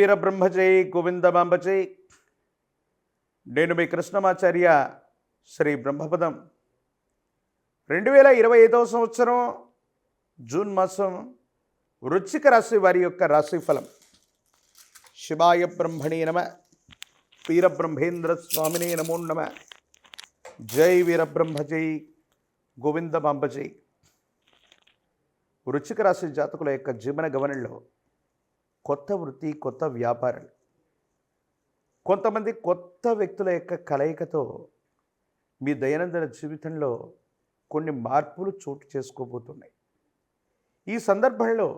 వీరబ్రహ్మ జై గోవిందమాంబ జై. నేను మీ కృష్ణమాచార్య. శ్రీ బ్రహ్మపదం 2025 సంవత్సరం జూన్ మాసం వృశ్చిక రాశి వారి యొక్క రాశిఫలం. శివాయ బ్రహ్మణే నమ. వీరబ్రహ్మేంద్ర స్వామినే నమో నమ. జై వీరబ్రహ్మ జై గోవిందమాంబ జై. వృశ్చిక రాశి జాతకుల యొక్క జీవన గమనంలో కొత్త వృత్తి, కొత్త వ్యాపారాలు, కొంతమంది కొత్త వ్యక్తుల యొక్క కలయికతో మీ దైనందిన జీవితంలో కొన్ని మార్పులు చోటు చేసుకోబోతున్నాయి. ఈ సందర్భంలో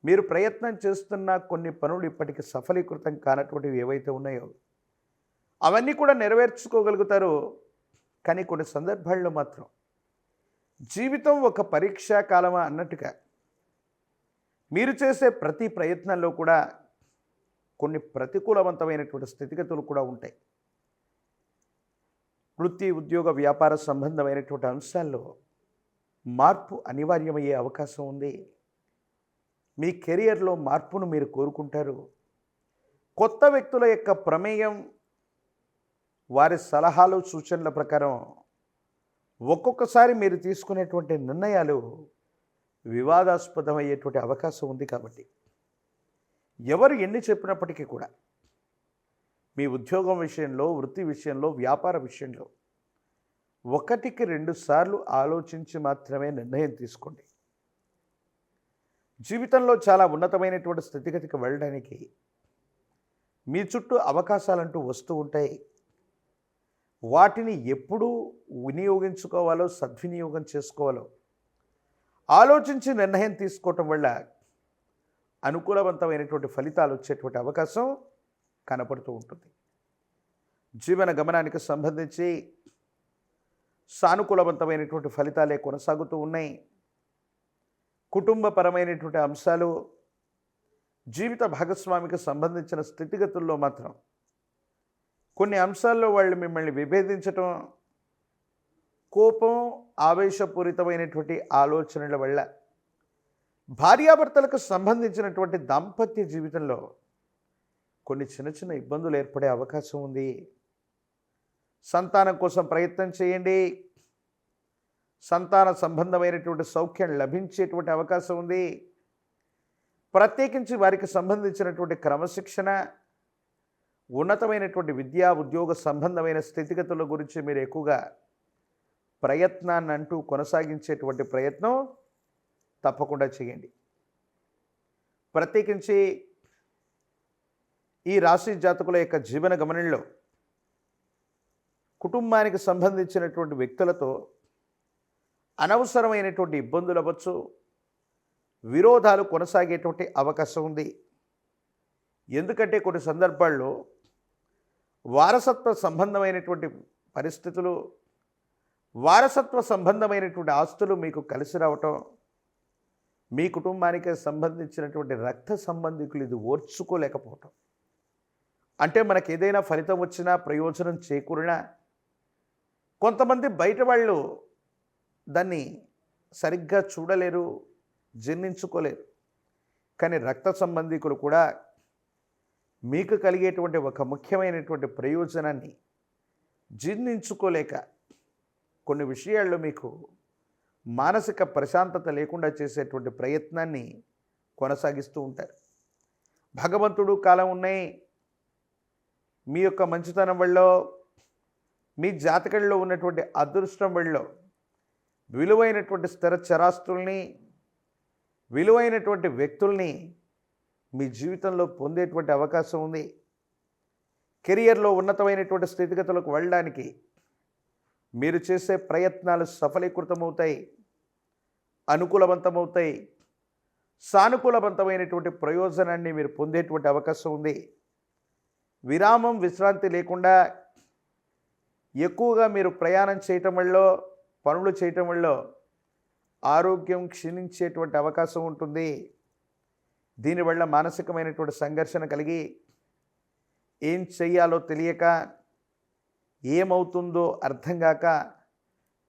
మీరు ప్రయత్నం చేస్తున్న కొన్ని పనులు ఇప్పటికీ సఫలీకృతం కానటువంటివి ఏవైతే ఉన్నాయో అవన్నీ కూడా నెరవేర్చుకోగలుగుతారు. కానీ కొన్ని సందర్భాల్లో మాత్రం జీవితం ఒక పరీక్షా కాలమా అన్నట్టుగా మీరు చేసే ప్రతి ప్రయత్నంలో కూడా కొన్ని ప్రతికూలవంతమైనటువంటి స్థితిగతులు కూడా ఉంటాయి. వృత్తి, ఉద్యోగ, వ్యాపార సంబంధమైనటువంటి అంశాల్లో మార్పు అనివార్యమయ్యే అవకాశం ఉంది. మీ కెరియర్లో మార్పును మీరు కోరుకుంటారు. కొత్త వ్యక్తుల యొక్క ప్రమేయం, వారి సలహాలు, సూచనల ప్రకారం ఒక్కొక్కసారి మీరు తీసుకునేటువంటి నిర్ణయాలు వివాదాస్పదమయ్యేటువంటి అవకాశం ఉంది. కాబట్టి ఎవరు ఎన్ని చెప్పినప్పటికీ కూడా మీ ఉద్యోగం విషయంలో, వృత్తి విషయంలో, వ్యాపార విషయంలో 1-2 సార్లు ఆలోచించి మాత్రమే నిర్ణయం తీసుకోండి. జీవితంలో చాలా ఉన్నతమైనటువంటి స్థితిగతికి వెళ్ళడానికి మీ చుట్టూ అవకాశాలంటూ వస్తూ ఉంటాయి. వాటిని ఎప్పుడు వినియోగించుకోవాలో, సద్వినియోగం చేసుకోవాలో ఆలోచించి నిర్ణయం తీసుకోవటం వల్ల అనుకూలవంతమైనటువంటి ఫలితాలు వచ్చేటువంటి అవకాశం కనపడుతూ ఉంటుంది. జీవన గమనానికి సంబంధించి సానుకూలవంతమైనటువంటి ఫలితాలే కొనసాగుతూ ఉన్నాయి. కుటుంబపరమైనటువంటి అంశాలు, జీవిత భాగస్వామికి సంబంధించిన స్థితిగతుల్లో మాత్రం కొన్ని అంశాల్లో వాళ్ళు మిమ్మల్ని విభేదించటం, కోపం, ఆవేశపూరితమైనటువంటి ఆలోచనల వల్ల భార్యాభర్తలకు సంబంధించినటువంటి దాంపత్య జీవితంలో కొన్ని చిన్న చిన్న ఇబ్బందులు ఏర్పడే అవకాశం ఉంది. సంతానం కోసం ప్రయత్నం చేయండి. సంతాన సంబంధమైనటువంటి సౌఖ్యం లభించేటువంటి అవకాశం ఉంది. ప్రత్యేకించి వారికి సంబంధించినటువంటి క్రమశిక్షణ, ఉన్నతమైనటువంటి విద్యా, ఉద్యోగ సంబంధమైన స్థితిగతుల గురించి మీరు ఎక్కువగా ప్రయత్నాన్ని అంటూ కొనసాగించేటువంటి ప్రయత్నం తప్పకుండా చేయండి. ప్రత్యేకించి ఈ రాశి జాతకుల యొక్క జీవన గమనంలో కుటుంబానికి సంబంధించినటువంటి వ్యక్తులతో అనవసరమైనటువంటి ఇబ్బందులు అవ్వచ్చు, విరోధాలు కొనసాగేటువంటి అవకాశం ఉంది. ఎందుకంటే కొన్ని సందర్భాల్లో వారసత్వ సంబంధమైనటువంటి పరిస్థితులు, వారసత్వ సంబంధమైనటువంటి ఆస్తులు మీకు కలిసి రావటం, మీ కుటుంబానికి సంబంధించినటువంటి రక్త సంబంధికులు ఇది ఓర్చుకోలేకపోవటం, అంటే మనకు ఏదైనా ఫలితం వచ్చినా, ప్రయోజనం చేకూరినా కొంతమంది బయట వాళ్ళు దాన్ని సరిగ్గా చూడలేరు, జీర్ణించుకోలేరు. కానీ రక్త సంబంధికులు కూడా మీకు కలిగేటువంటి ఒక ముఖ్యమైనటువంటి ప్రయోజనాన్ని జీర్ణించుకోలేక కొన్ని విషయాల్లో మీకు మానసిక ప్రశాంతత లేకుండా చేసేటువంటి ప్రయత్నాన్ని కొనసాగిస్తూ ఉంటారు. భగవంతుడు కాలం ఉన్నాయి. మీ యొక్క మంచితనం వల్ల, మీ జాతకంలో ఉన్నటువంటి అదృష్టం వల్ల విలువైనటువంటి స్థిర చరాస్తుల్ని, విలువైనటువంటి వ్యక్తుల్ని మీ జీవితంలో పొందేటువంటి అవకాశం ఉంది. కెరియర్లో ఉన్నతమైనటువంటి స్థితిగతులకు వెళ్ళడానికి మీరు చేసే ప్రయత్నాలు సఫలీకృతమవుతాయి, అనుకూలవంతమవుతాయి. సానుకూలవంతమైనటువంటి ప్రయోజనాన్ని మీరు పొందేటువంటి అవకాశం ఉంది. విరామం, విశ్రాంతి లేకుండా ఎక్కువగా మీరు ప్రయాణం చేయటం వల్ల, పనులు చేయటం వల్ల ఆరోగ్యం క్షీణించేటువంటి అవకాశం ఉంటుంది. దీనివల్ల మానసికమైనటువంటి సంఘర్షణ కలిగి ఏం చెయ్యాలో తెలియక, ఏమవుతుందో అర్థం కాక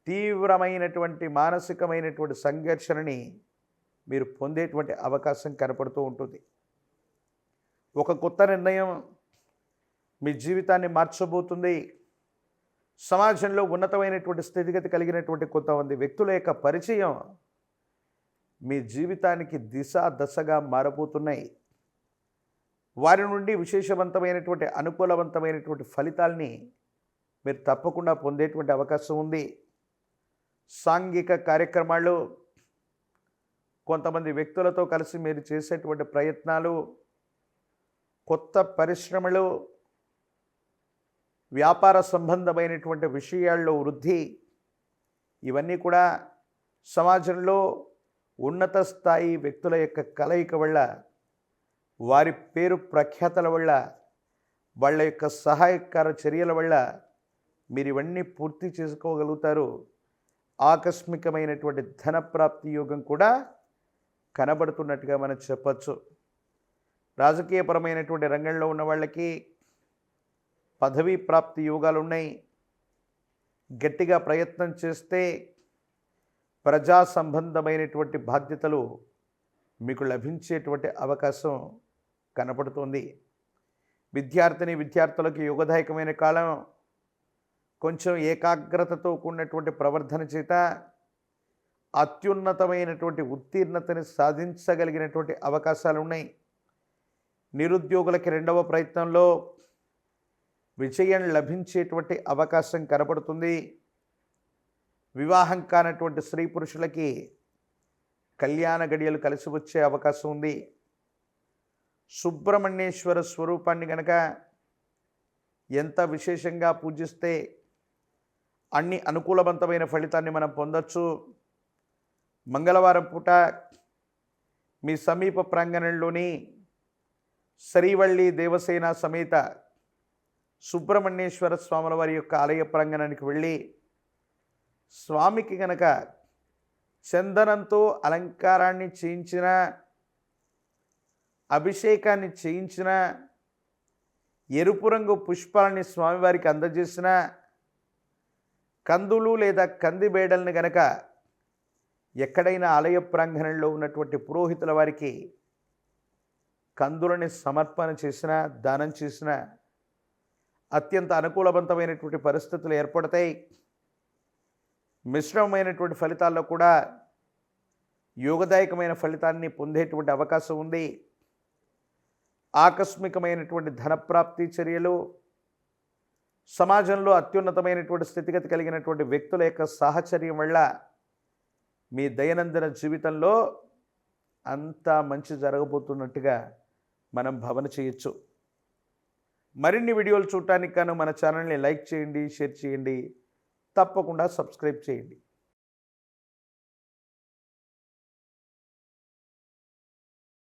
తీవ్రమైనటువంటి మానసికమైనటువంటి సంఘర్షణని మీరు పొందేటువంటి అవకాశం కనపడుతూ ఉంటుంది. ఒక కొత్త నిర్ణయం మీ జీవితాన్ని మార్చబోతుంది. సమాజంలో ఉన్నతమైనటువంటి స్థితిగతి కలిగినటువంటి కొంతమంది వ్యక్తుల యొక్క పరిచయం మీ జీవితానికి దిశ దశగా మారబోతున్నాయి. వారి నుండి విశేషవంతమైనటువంటి అనుకూలవంతమైనటువంటి ఫలితాల్ని మీరు తప్పకుండా పొందేటువంటి అవకాశం ఉంది. సాంఘిక కార్యక్రమాలు, కొంతమంది వ్యక్తులతో కలిసి మీరు చేసేటువంటి ప్రయత్నాలు, కొత్త పరిశ్రమలు, వ్యాపార సంబంధమైనటువంటి విషయాల్లో వృద్ధి, ఇవన్నీ కూడా సమాజంలో ఉన్నత స్థాయి వ్యక్తుల యొక్క కలయిక వల్ల, వారి పేరు ప్రఖ్యాతల వల్ల, వాళ్ళ యొక్క సహాయకార చర్యల వల్ల మీరు ఇవన్నీ పూర్తి చేసుకోగలుగుతారు. ఆకస్మికమైనటువంటి ధనప్రాప్తి యోగం కూడా కనబడుతున్నట్టుగా మనం చెప్పచ్చు. రాజకీయపరమైనటువంటి రంగంలో ఉన్న వాళ్ళకి పదవీ ప్రాప్తి యోగాలు ఉన్నాయి. గట్టిగా ప్రయత్నం చేస్తే ప్రజా సంబంధమైనటువంటి బాధ్యతలు మీకు లభించేటువంటి అవకాశం కనపడుతుంది. విద్యార్థులకు యోగదాయకమైన కాలం. కొంచెం ఏకాగ్రతతో కూడినటువంటి ప్రవర్ధన చేత అత్యున్నతమైనటువంటి ఉత్తీర్ణతని సాధించగలిగినటువంటి అవకాశాలు ఉన్నాయి. నిరుద్యోగులకి రెండవ ప్రయత్నంలో విజయం లభించేటువంటి అవకాశం కనపడుతుంది. వివాహం కానటువంటి స్త్రీ పురుషులకి కళ్యాణ గడియలు కలిసి వచ్చే అవకాశం ఉంది. సుబ్రహ్మణ్యేశ్వర స్వరూపాన్ని గనక ఎంత విశేషంగా పూజిస్తే అన్ని అనుకూలవంతమైన ఫలితాన్ని మనం పొందొచ్చు. మంగళవారం పూట మీ సమీప ప్రాంగణంలోని శ్రీవల్లి దేవసేన సమేత సుబ్రహ్మణ్యేశ్వర స్వాముల వారి యొక్క ఆలయ ప్రాంగణానికి వెళ్ళి స్వామికి గనక చందనంతో అలంకారాన్ని చేయించిన, అభిషేకాన్ని చేయించిన, ఎరుపు రంగు పుష్పాలని స్వామివారికి అందజేసిన, కందులు లేదా కంది బేడల్ని గనక ఎక్కడైనా ఆలయ ప్రాంగణంలో ఉన్నటువంటి పురోహితుల వారికి కందులని సమర్పణ చేసిన, దానం చేసిన అత్యంత అనుకూలవంతమైనటువంటి పరిస్థితులు ఏర్పడతాయి. మిశ్రమమైనటువంటి ఫలితాల్లో కూడా యోగదాయకమైన ఫలితాన్ని పొందేటువంటి అవకాశం ఉంది. ఆకస్మికమైనటువంటి ధనప్రాప్తి చర్యలు, సమాజంలో అత్యున్నతమైనటువంటి స్థితిగతి కలిగినటువంటి వ్యక్తుల యొక్క సాహచర్యం వల్ల మీ దైనందిన జీవితంలో అంతా మంచి జరగబోతున్నట్టుగా మనం భావన చేయొచ్చు. మరిన్ని వీడియోలు చూడటానికి గాను మన ఛానల్ని లైక్ చేయండి, షేర్ చేయండి, తప్పకుండా సబ్స్క్రైబ్ చేయండి.